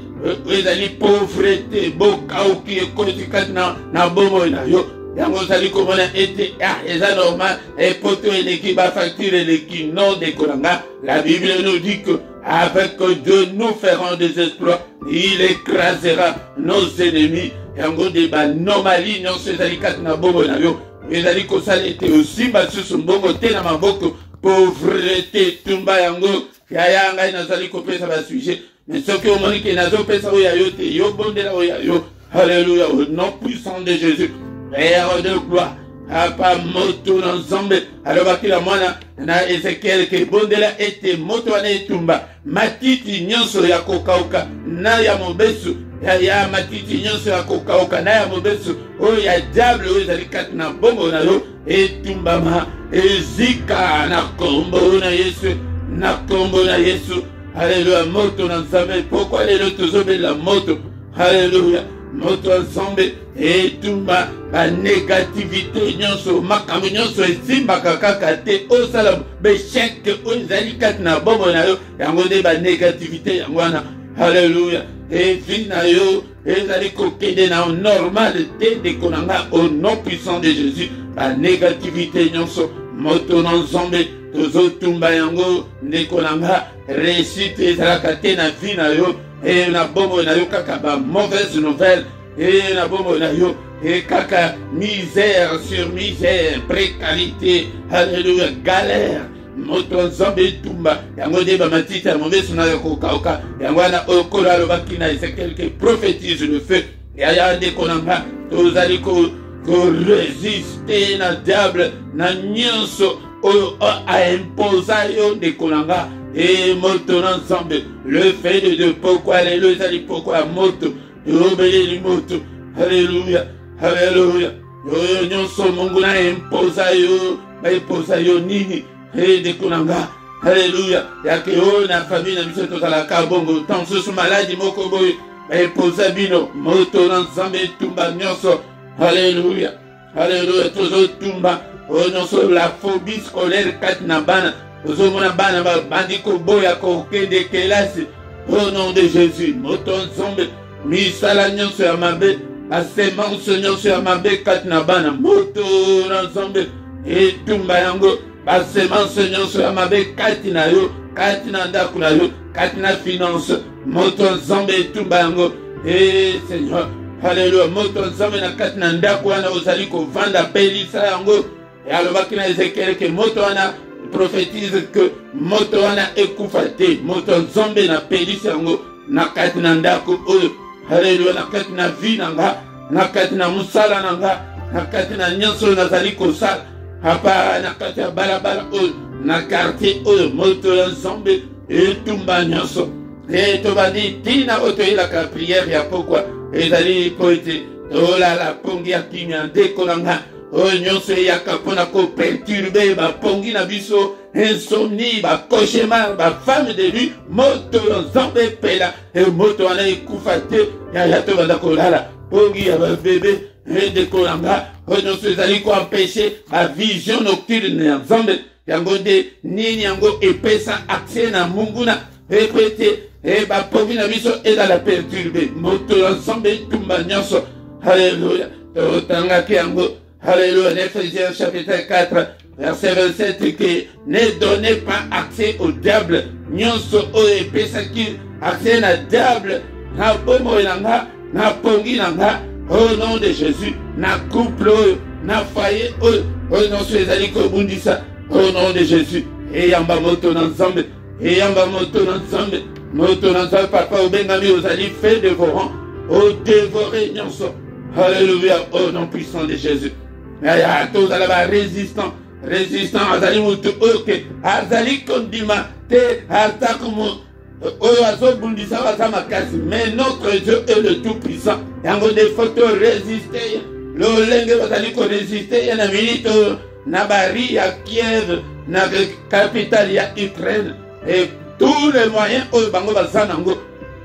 S1: ezali pauvreté bokauki ekoti kati na bomo na yo yango zali komona ete eza normal epoto eleki bafacture eleki non dekolanga. La Bible nous dit que avec Dieu nous ferons des exploits, il écrasera nos ennemis. Yango de ba anomalie nyonso ezali kati na bomo na yo ezali kosala ete aussi basusu mbongo te na maboko pauvreté tumba yango yaya ngai nazali kopesa basujet Mais ce que vous qui n'a pas ça, yo bondela yo. Alléluia, au nom puissant de Jésus. Père de gloire. Apa moto ensemble. Alors bakila mwana na Ezekiel ke bondela ete moto wana etumba. Matiti nyonso ya kokauka na ya mobesu. Ya matiti nyonso ya kokauka na ya mobesu. O ya diable o ezali kati na bombo na yo etumba ma ezika na kombo na Yesu. Na kombo na Yesu. Alléluia, moto na nzambe. Pourquoi lelo tozobela moto? Alléluia. Moto ensemble etumba ba négativité nyonso makambo nyonso esimbaka kaka te osala besheke oyo ezali kati na bombo na yo yango nde ba négativité yango wana. Alléluia. Evi na yo ezali kokende na normal te ndeko na nga au nom puissant de Jésus. Ba négativité nyonso moto na nzambe tozotumba yango ndeko na nga. Réussite ezalaka te na vi na yo. Et na bombo na yo kaka ba mauvaise nouvelle. Et na bombo na yo et kaka misère sur misère, précarité, alléluia, galère. Moto nzambe tumba yango de ba matita mauvaise na yo kokauka yango na okola lo bakina Ezekiel qui prophétise le feu. Et aya de konanga tozali ko résister na diable na nyonso o a imposer yo de konanga. Et moto ensemble, le fait de pourquoi alléluia, pourquoi moto, obéir moto, alléluia, alléluia. Yo nyonso Mungu na imposa yo nini, et de kunanga, alléluia. Yake yo na famille na biso tozala ka bongo, tant sous maladie moko boy, imposa bino, moto ensemble tumba nyonso, alléluia, alléluia, tozo tumba, nyonso la phobie scolaire kat na bana. Ozomona bana bandiko boya ko kende kelasi au nom de Jésus. Moto nzambe misala nyonso ya mabe asemence nyonso ya mabe kati na bana moto nzambe etumba yango asemence nyonso ya mabe kati na yo kati na ndako na yo kati na finance moto nzambe etumba yango. Seigneur, alléluia, moto nzambe na kati na ndako wana ozali kovanda pelisa yango. Et alobaki na Ezekiel ke moto wana prophétise que moto wana ekufa te, moto nzambe na pelisi yango na kati na ndako oyo. Alléluia, na kati na vie nanga, na kati na musala nanga, na kati na nyonso nazali kosala hapa na kati ya balabala oyo na quartier oyo moto nzambe etumba nyonso. Et tobandi tina otoyelaka prière ya pokwa ezali po ete olala pongi ya kimia ndeko nanga oyo nyonso eyaka mpona koperturbe bapongi na biso insomnie bacauchemar bafemme de nuit moto nzambe epela e moto wana ekufa te yaya tobanda kolala pongi ya babebe ndeko nanga oyo nyonso ezali koempêche bavision nocturne ya nzambe yango nde nini yango epesa accès na munguna epo ete bapongi na biso ezala perturbe moto nzambe etumba nyonso. Alléluia, totangaki yango. Alléluia, Ephésiens chapitre 4, verset 27, que ne donnez pas accès au diable. Nyonso oyo epesaki accès na diable, na bomo nanga, na pongi nanga, au nom de Jésus, na couple oyo, na foyer oyo, oyo nyonso ezali kobundisa, au nom de Jésus. Eyamba moto na nzambe, eyamba moto na nzambe, moto na nzambe, papa obengami ozali fait de vos rangs, au dévorer nyonso. Alléluia, au nom puissant de Jésus. Tous à résistant, résistant, azali mutu oke, azali kondima, te atakumu, oyo azobundisa wazamakasi, mais notre Dieu est le tout-puissant. Yango de photos résister, l'olenge azali ko résister, yana minute na bari ya Kiev, na capitale ya Ukraine, et tous les moyens oyo bango bazanango,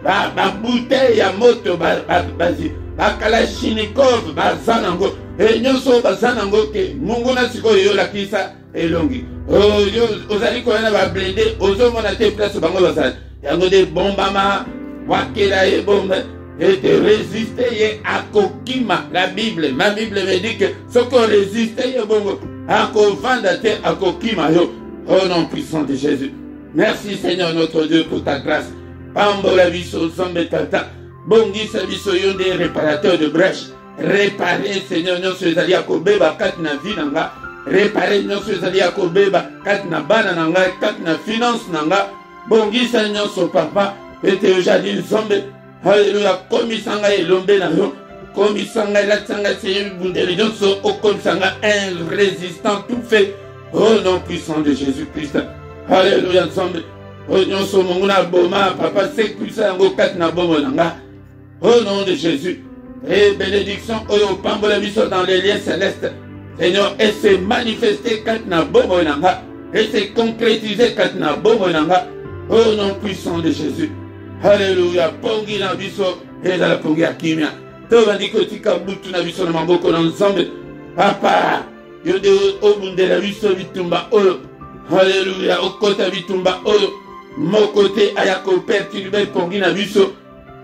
S1: ba bouteille ya moto bazi. Bakalashnikov bazanango e nyonso bazanango ke mungu na sikoyo yolakisa elongi oyo ozali koyana bablende ozomona te place bango bazali yango de bombama wakela ye bombe et de résister ye akokima. La Bible, ma Bible me dit que ce qu'on résiste ye bongo akovanda te akokima yo au nom puissant de Jésus. Merci Seigneur notre Dieu pour ta grâce. Pambola biso zambe tata bongisa biso yo nde réparateur de brèche. Réparer Seigneur nyonso ezali ya kobeba kati na vie nanga, réparer nyonso ezali ya kobeba kati na bana nanga, kati na finance nanga. Bongisa nyonso papa ete ojali nzambe haleluya komisanga elombe na yo komisanga elatanga seye bundeli nyonso okomisanga un résistant tout fait au nom puissant de Jésus-Christ. Alléluia nzambe o nyonso mongo na boma papa sécurisa yango kati na bomo nanga au nom de Jésus. Et bénédiction oyo pambola biso dans les liens célestes Seigneur et se manifester kati na bomo nanga et se concrétiser kati na bomo nanga au nom puissant de Jésus. Alléluia pongi na biso ezala pongi ya kimia to bandiko tika butu na biso na maboko na nzambe papa yo de obundela biso bitumba oyo haleluya okota bitumba oyo mokote ayako perturber pongi na biso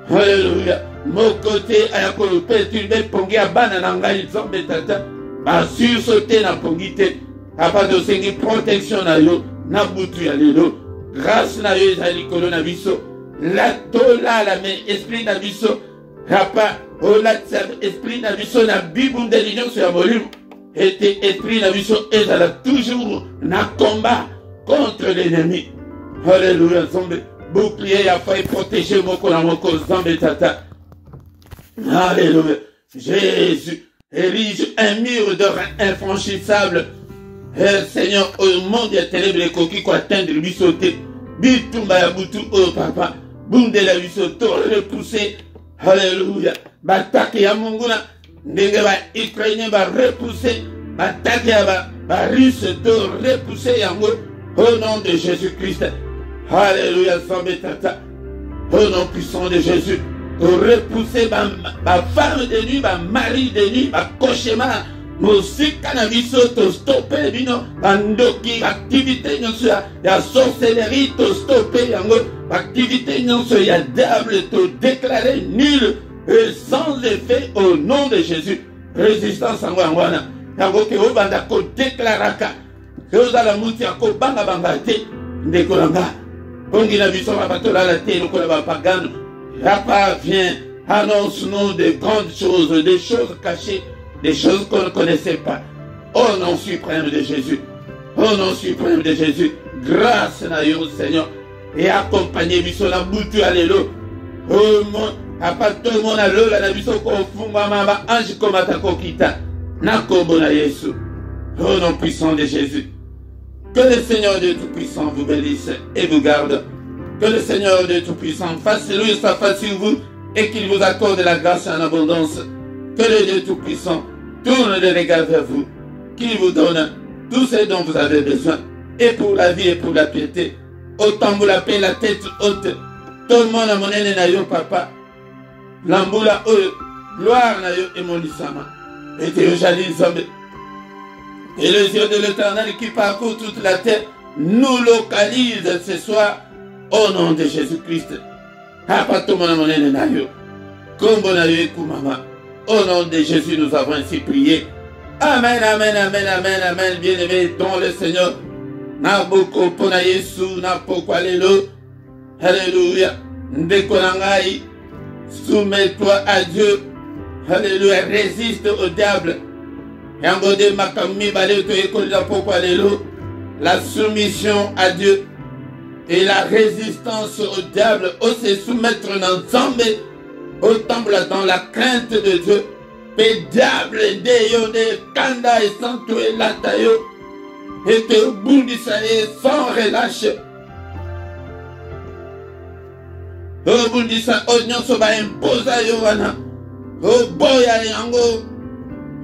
S1: haleluya mokote ayako perturber pongi ya bana na ngai nzambe tata basursauter na pongi te papa tosengi protection na yo na butu ya lelo grâce na yo ezali likolo na biso la tola la mais esprit na biso papa olatisa esprit na biso na bibundeli nyonso ya molimo ete esprit na biso ezala toujours na combat contre l'ennemi. Alléluia nzambe bouclier ya faille protéger moko na moko nzambe tata. Alléluia Jésus érige un mur d'or infranchissable. Seigneur au monde ya ténèbres ekoki ko atteindre biso te bitumba ya butu o papa bundela biso to repousser. Alléluia bataki ya munguna ndenge ba Ukrainien ba repousser bataki ya ba russe to repousser yango au nom de Jésus-Christ. Alléluia nzambe tata au nom puissant de Jésus to repousser ba femme de nuit ba mari de nuit ba cauchemar mosika na biso to stopper bino bandoki activité nyonso ya sorcellerie to stopper yango activité nyonso ya diable to déclarer nul et sans effet au nom de Jésus. Résistance yango wana yango ke obanda ko déclaraka ke ozala muti ya ko banga banga te ndeko nanga pongi na biso bato la te lokola bapagano papa vient annonce-nous de grandes choses, des choses cachées, des choses qu'on ne connaissait pas. Au nom suprême de Jésus. Au nom suprême de Jésus. Grâce na yo Seigneur. Et accompagné biso la boutu allélo. Oh mon, papa tout le monde a l'eau la biso ko funga mama ange komata kokita. Na kombo na Yesu. Au nom puissant de Jésus. Que le Seigneur Dieu Tout-Puissant vous bénisse et vous garde. Que le Seigneur Dieu Tout-Puissant fasse lui sa face sur vous et qu'il vous accorde la grâce en abondance. Que le Dieu Tout-Puissant tourne les regards vers vous, qu'il vous donne tout ce dont vous avez besoin, et pour la vie et pour la piété. Autant vous la paix, la tête haute. Tout le monde a mon aîné na yo papa. L'amboula gloire na yo et mon lisama. Et Dieu jali nzambe. Et les yeux de l'Éternel qui parcourt toute la terre nous localise ce soir au nom de Jésus-Christ. Papa tout le monde a mon aîné na yo. Kombo na yo ekumama. Au nom de Jésus, nous avons ainsi prié. Amen, amen, amen, amen, amen. Bien-aimé dans le Seigneur. Naboko pona Yesu, napoko alléluia. Alléluia. Ndekonangai. Soumets-toi à Dieu. Alléluia. Résiste au diable. Yangode makami bale to ekola poko alléluia. La soumission à Dieu et la résistance au diable. O se soumettre ensemble. Au temple dans la crainte de Dieu. Pédiable de yo de kanda et sans tout et latayo. Et te bundissaye sans relâche. O bundissa o nyonso ba imposa yo wana. O boya yango.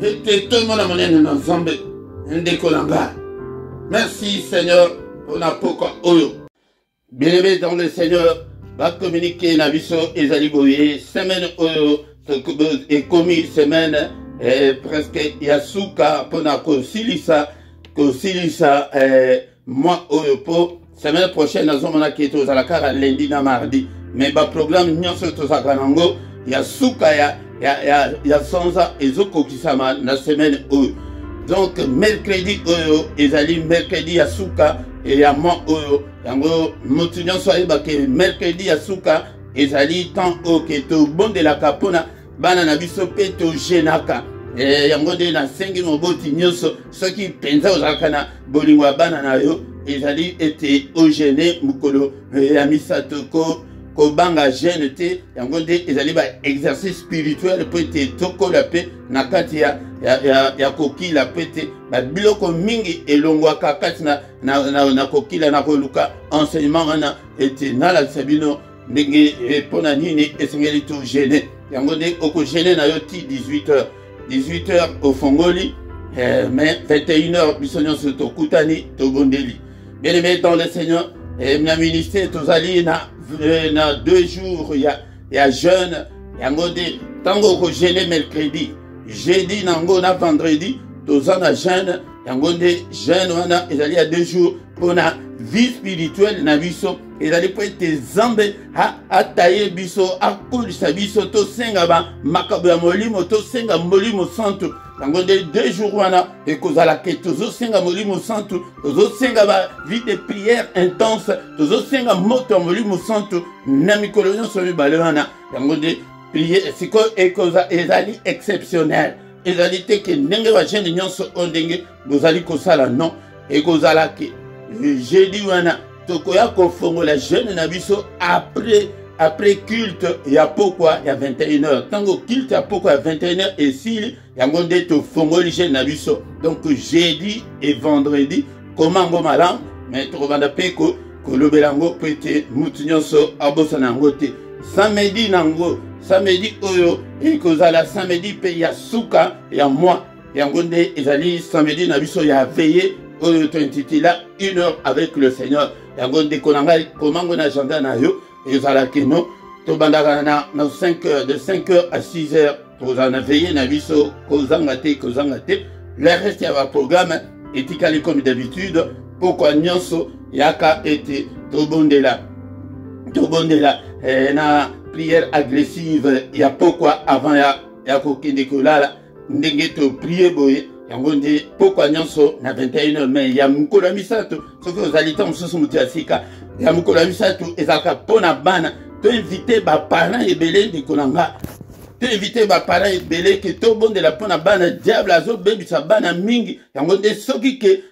S1: Et te tout le monde a mon ennemi ensemble. Ndekolanga. Merci Seigneur pour la poko oyo. Bien-aimé dans le Seigneur. Va communiquer na biso ezali boye semaine oyo et commis semaine presque yasuka pona ko silisa moi oyo po semaine prochaine azomona ki to zala kara lundi na mardi mais ba programme nyonso to zakanango yasuka ya sonza ezoko kisama na semaine oyo donc mercredi oyo ezali mercredi yasuka et ya moi oyo yango mutu nyonso ayeba ke mercredi ya suka ezali temps oyo ke tobondelaka mpona bana na biso mpe tojenaka yango nde nasengi moboti nyonso soki mpenza ozalaka na bolingo ya bana na yo ezali ete ogene mokolo ya misato ko kobanga jeune te yango nde ezali ba exercice spirituel po ete tokola pe na kati ya kokila pe ete babiloko mingi elongwaka kati na kokila na koluka enseignement wana ete nalakisa bino ndenge mpona nini esengeli togene yango nde okogene na yo ti 18h ofongoli mais 21h biso nyonso tokutani tobondeli. Bien aimé dans le Seigneur, na ministère tozali na 2 jours ya jeune yango nde ntango okogene mercredi jeudi nango na vendredi toza na jeune yango nde jeune wana ezali ya 2 jours mpona vie spirituelle na biso ezali po ete Nzambe ataye biso akolisa biso tosenga makambo ya molimo tosenga molimo santu yango nde 2 jours wana ekozala ke tozosenga molimo santu tozosenga ba vie de prière intense tozosenga moto ya molimo santu na mikolo nyonso mibale wana yango nde prière sikoyo ezali exceptionnel ezali te ke ndenge bajene nyonso o ndenge bozali kosala non ekozala ke jeudi wana tokoya kofongola jeune na biso après culte ya pokwa ya 21h tango culte ya pokwa ya 21h esili yango nde tofongoli jeune na biso donc jeudi et vendredi komango malamu mais tokobanda mpe kolobela yango po ete mutu nyonso abosana yango te samedi nango samedi oyo ekozala samedi mpe ya suka ya moi yango nde ezali samedi na biso ya veille oyo tointitula 1 heure avec le Seigneur yango nde konanga komango na agenda na yo ezala keno tobandaka na 5h de 5h à 6h tozala na veille na biso kozanga te le reste ya ba programme etikali comme d'habitude pourquoi nyonso yaka ete tobondela na prière agressive ya pourquoi avant ya kokende kolala ndenge to prier boye yango nde pourquoi nyonso na 21h mais ya mukolo misato soki ozali ta mosusu mutu ya sika ya mukolo misato ezalaka mpona bana to invite baparent ebele ndeko na nga to invite baparent ebele ke tobondela mpona bana diable azobebisa bana mingi yango nde soki ke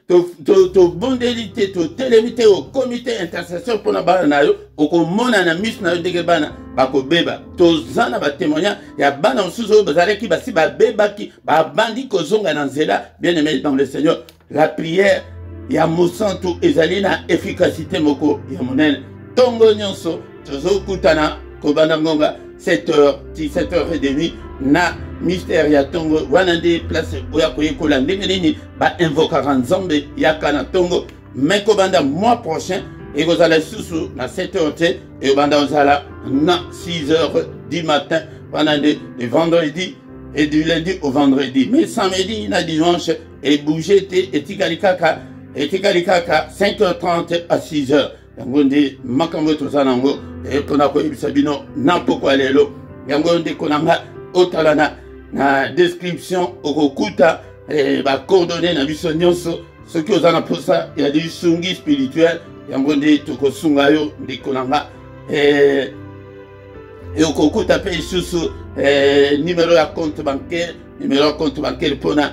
S1: tobondeli te totelemi te okomi te intercession mpona bana na yo okomona na miso na yo ndenge bana bakobeba toza na batémoignage ya bana mosusu oyo bazalaki basi babebaki babandi kozonga na nzela bien aimé dans le Seigneur la prière ya mosantu ezali na efficacité moko ya monene ntongo nyonso tozokutana kobanda ngonga 7h 17h30 na mystère ya tongo wana nde place oya koyekola ndenge nini bainvokaka Nzambe yaka na tongo mais kobanda mois prochain ekozala susu na 7h te ebanda ozala na 6h du matin wana nde le vendredi et du lundi au vendredi mais samedi na dimanche ebouge te etikali kaka 5h30 à 6h yango nde makambo toza nango mpona koyebisa bino na pokwa lelo yango nde konanga otala na description okokuta bacoordonne na biso nyonso soki oza na mposa ya lisungi spirituel yango nde tokosunga yo ndeko nanga okokuta mpe lisusu numéro ya compte bancaire mpona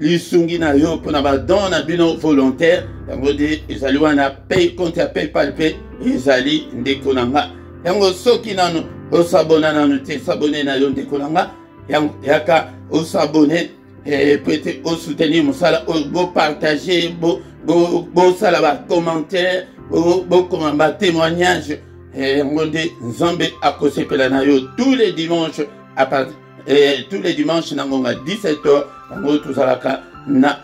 S1: lisungi na yo mpona badon na bino volontaire yango nde ezali wana compte ya paypal mpe ezali ndeko nanga yango soki nano osabona nano te sabone na yo ndeko nanga yaka osabone po ete osoutenir mosala oyo bopartage bosala bacommentaire bokoma batémoignage yango nde Nzambe akosepela na yo tous les dimanches na ngonga 17h yango tozalaka na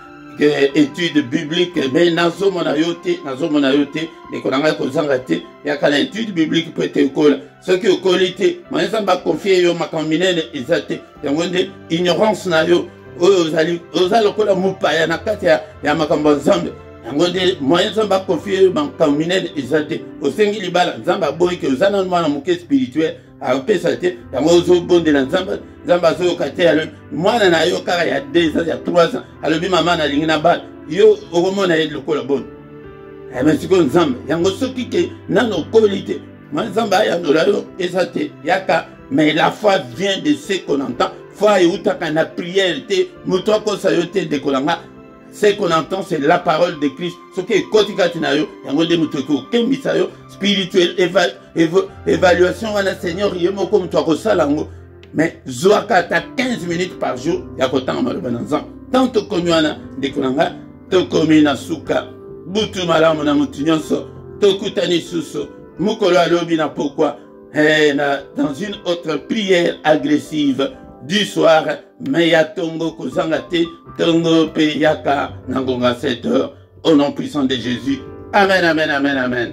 S1: étude biblique mais nazomona yo te ndeko na ngai kozanga te yaka na étude biblique po ete okola soki okoli te mwana Nzambe akonfie yo makambo minene eza te yango nde ignorance na yo oyo oza lokola mopaya na kati ya makambo ya Nzambe yango nde mwana Nzambe akonfie yo makambo minene eza te osengi libala Nzambe aboyi ke oza na mwana moke spirituel apesa te yango ozobondela Nzambe azoyoka te alobi mwana na yo kaka ya 2 ans ya 3 ans alobi mama nalingi na bana yo okomona ye lokola boni mais sikoyo Nzambe yango soki ke nano okoli te mwana Nzambe ayandola yo eza te yaka mais la foi vient de ce qu'on entend foi eutaka na prière te moto akosa yo te ndeko na nga Ce qu'on entend, c'est la parole de Christ. Ce qui est kotikatinayo, yango de mutoko kembisayo, spirituel, évaluation, wana Seigneur, yemo comme toi kosalango. Mais zoaka ta 15 minutes par jour, yakotan malobananzan. Tant to komiwana, dekonanga, to komina suka, butu malamu na mutunyonso, to kutani suso, mukolo alobi na pourquoi, dans une autre prière agressive du soir, mais ya tongo kozangate, tongo pe yaka nangonga 7 heures, au nom puissant de Jésus. Amen, amen, amen, amen.